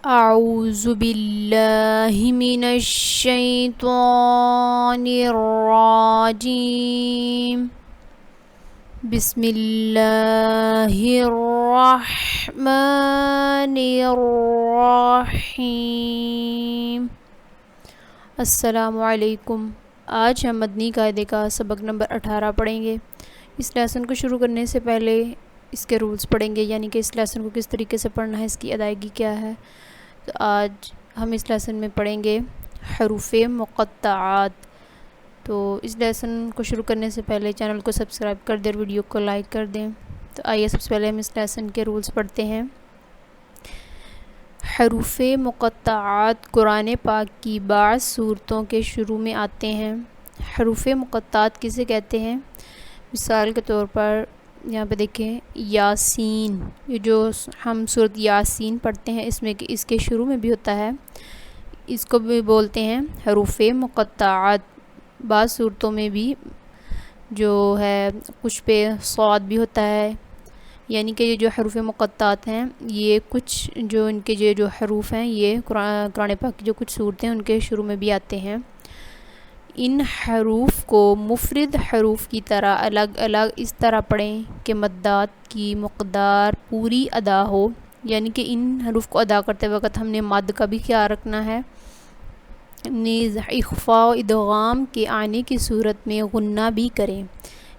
اعوذ باللہ من الشیطان الرجیم بسم اللہ الرحمن الرحیم۔ السلام علیکم۔ آج ہم مدنی قاعدے کا سبق نمبر 18 پڑھیں گے۔ اس لیسن کو شروع کرنے سے پہلے اس کے رولز پڑھیں گے، یعنی کہ اس لیسن کو کس طریقے سے پڑھنا ہے، اس کی ادائیگی کیا ہے۔ تو آج ہم اس لیسن میں پڑھیں گے حروف مقطعات۔ تو اس لیسن کو شروع کرنے سے پہلے چینل کو سبسکرائب کر دیں اور ویڈیو کو لائک کر دیں۔ تو آئیے سب سے پہلے ہم اس لیسن کے رولز پڑھتے ہیں۔ حروف مقطعات قرآن پاک کی بعض صورتوں کے شروع میں آتے ہیں۔ حروف مقطعات کسے کہتے ہیں؟ مثال کے طور پر یہاں پہ دیکھیں یاسین، یہ جو ہم سورۃ یاسین پڑھتے ہیں اس کے شروع میں بھی ہوتا ہے، اس کو بھی بولتے ہیں حروف مقطعات۔ بعض صورتوں میں بھی جو ہے کچھ پہ صاد بھی ہوتا ہے، یعنی کہ یہ جو حروف مقطعات ہیں یہ کچھ جو ان کے جو حروف ہیں یہ قرآن پاک کی جو کچھ صورتیں ہیں ان کے شروع میں بھی آتے ہیں۔ ان حروف کو مفرد حروف کی طرح الگ الگ اس طرح پڑھیں کہ مدات کی مقدار پوری ادا ہو، یعنی کہ ان حروف کو ادا کرتے وقت ہم نے مد کا بھی خیال رکھنا ہے۔ نیز اخفاء و ادغام کے آنے کی صورت میں غنہ بھی کریں،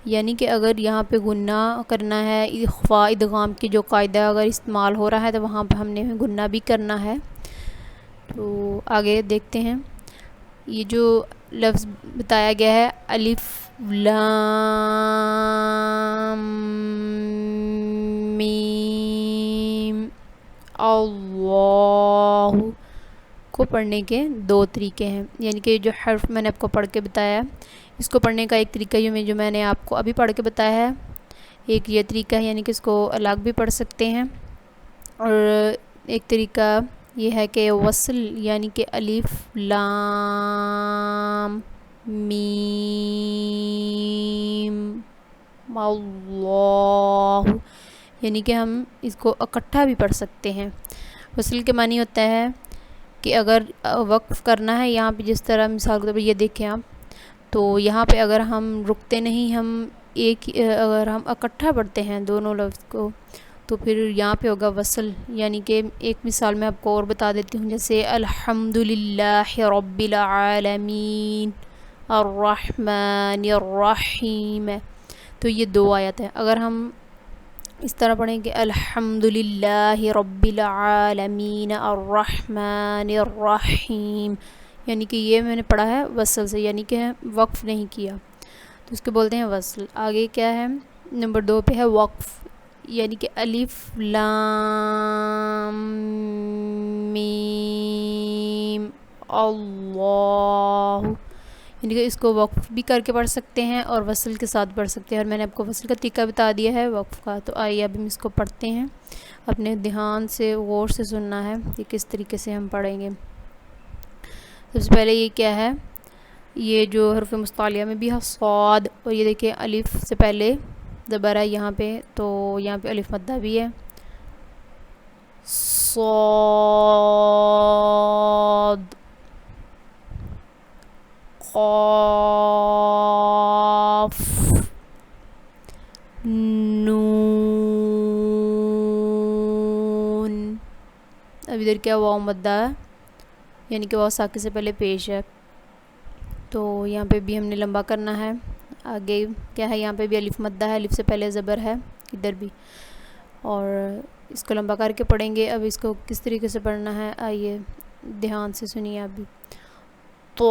یعنی کہ اگر یہاں پہ غنہ کرنا ہے، اخفاء ادغام کی جو قاعدہ اگر استعمال ہو رہا ہے تو وہاں پہ ہم نے غنہ بھی کرنا ہے۔ تو آگے دیکھتے ہیں، یہ جو لفظ بتایا گیا ہے الف لام میم اللہ کو پڑھنے کے دو طریقے ہیں، یعنی کہ جو حرف میں نے آپ کو پڑھ کے بتایا ہے اس کو پڑھنے کا ایک طریقہ جو میں نے آپ کو ابھی پڑھ کے بتایا ہے، ایک یہ طریقہ ہے یعنی کہ اس کو الگ بھی پڑھ سکتے ہیں، اور ایک طریقہ یہ ہے کہ وصل یعنی کہ الف لام میم اللہ، یعنی کہ ہم اس کو اکٹھا بھی پڑھ سکتے ہیں۔ وصل کے معنی ہوتا ہے کہ اگر وقف کرنا ہے، یہاں پہ جس طرح مثال کے طور پر یہ دیکھیں آپ، تو یہاں پہ اگر ہم رکتے نہیں، ہم اگر ہم اکٹھا پڑھتے ہیں دونوں لفظ کو تو پھر یہاں پہ ہوگا وصل، یعنی کہ ایک مثال میں آپ کو اور بتا دیتی ہوں، جیسے الحمدللہ رب العالمین الرحمن الرحیم، تو یہ دو آیت ہیں۔ اگر ہم اس طرح پڑھیں کہ الحمدللہ رب العالمین الرحمن الرحیم، یعنی کہ یہ میں نے پڑھا ہے وصل سے، یعنی کہ وقف نہیں کیا، تو اس کو بولتے ہیں وصل۔ آگے کیا ہے، نمبر 2 پہ ہے وقف، یعنی کہ الف لام میم اللہ، یعنی کہ اس کو وقف بھی کر کے پڑھ سکتے ہیں اور وصل کے ساتھ پڑھ سکتے ہیں، اور میں نے آپ کو وصل کا طریقہ بتا دیا ہے وقف کا۔ تو آئیے اب ہم اس کو پڑھتے ہیں، اپنے دھیان سے غور سے سننا ہے کہ کس طریقے سے ہم پڑھیں گے۔ سب سے پہلے یہ کیا ہے، یہ جو حروف مستعلیہ میں بھی ہے صاد، اور یہ دیکھیں الف سے پہلے زبر ہے یہاں پہ، تو یہاں پہ الف مدہ بھی ہے، صاد قاف نون، اب ادھر کیا واو مدہ ہے، یعنی کہ واو ساکن سے پہلے پیش ہے، تو یہاں پہ بھی ہم نے لمبا کرنا ہے۔ آگے کیا ہے، یہاں پہ بھی الف مدہ ہے، الف سے پہلے زبر ہے ادھر بھی، اور اس کو لمبا کر کے پڑھیں گے۔ اب اس کو کس طریقے سے پڑھنا ہے آئیے دھیان سے سنیے آپ بھی۔ طه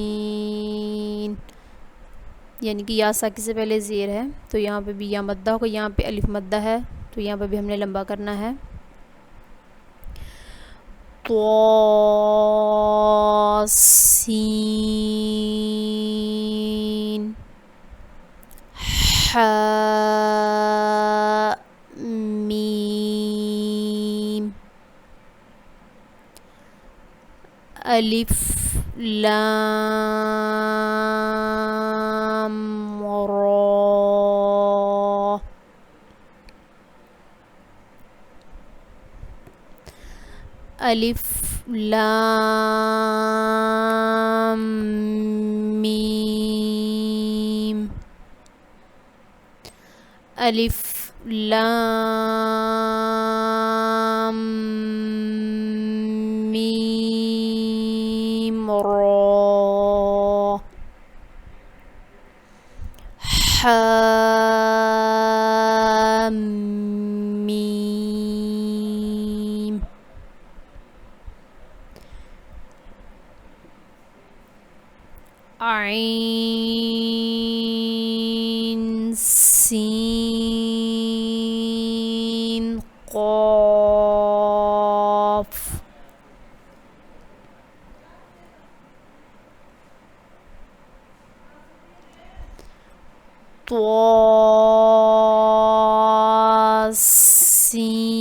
یاسین، یعنی کہ یا ساکن سے پہلے زیر ہے تو یہاں پہ بھی یا مدہ ہوگا، یہاں پہ الف مدہ ہے تو یہاں پہ بھی ہم نے لمبا کرنا ہے۔ طاسین حامیم، الف لام را، الف لام میم، الف لام میم را، حامیم، عین سین قاف، طا سین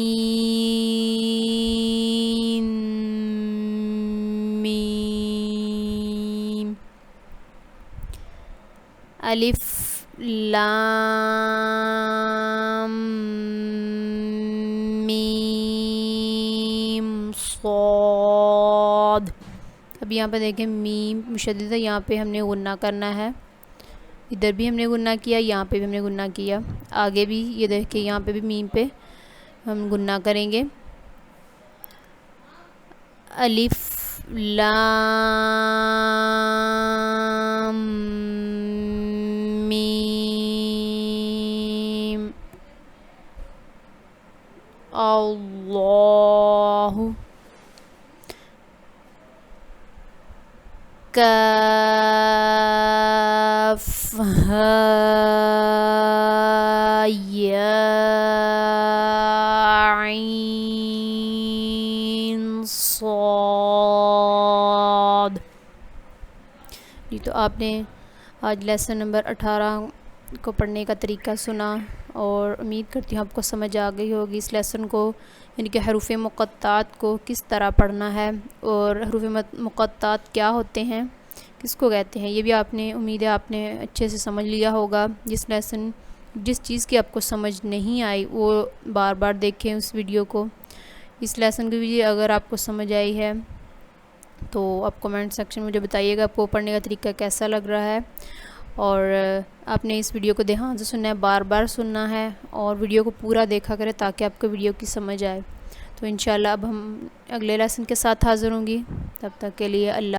میم، الف لام میم صاد۔ اب یہاں پہ دیکھیں میم مشدد ہے، یہاں پہ ہم نے غنہ کرنا ہے، ادھر بھی ہم نے غنہ کیا، یہاں پہ بھی ہم نے غنہ کیا، آگے بھی یہ دیکھیں یہاں پہ بھی میم پہ ہم غنہ کریں گے۔ الف لام میم اللہ، کاف ہا یا عین صاد۔ جی تو آپ نے آج لیسن نمبر 18 کو پڑھنے کا طریقہ سنا، اور امید کرتی ہوں آپ کو سمجھ آ گئی ہوگی اس لیسن کو، یعنی کہ حروف مقطعات کو کس طرح پڑھنا ہے، اور حروف مقطعات کیا ہوتے ہیں، کس کو کہتے ہیں، یہ بھی آپ نے امید ہے آپ نے اچھے سے سمجھ لیا ہوگا۔ جس چیز کی آپ کو سمجھ نہیں آئی وہ بار بار دیکھیں اس ویڈیو کو۔ اس لیسن کی بھی اگر آپ کو سمجھ آئی ہے تو آپ کمنٹ سیکشن میں مجھے بتائیے گا آپ کو پڑھنے کا طریقہ کیسا لگ رہا ہے، اور آپ نے اس ویڈیو کو دھیان سے سننا ہے، بار بار سننا ہے، اور ویڈیو کو پورا دیکھا کریں تاکہ آپ کو ویڈیو کی سمجھ آئے۔ تو انشاءاللہ اب ہم اگلے لیسن کے ساتھ حاضر ہوں گی، تب تک کے لیے اللہ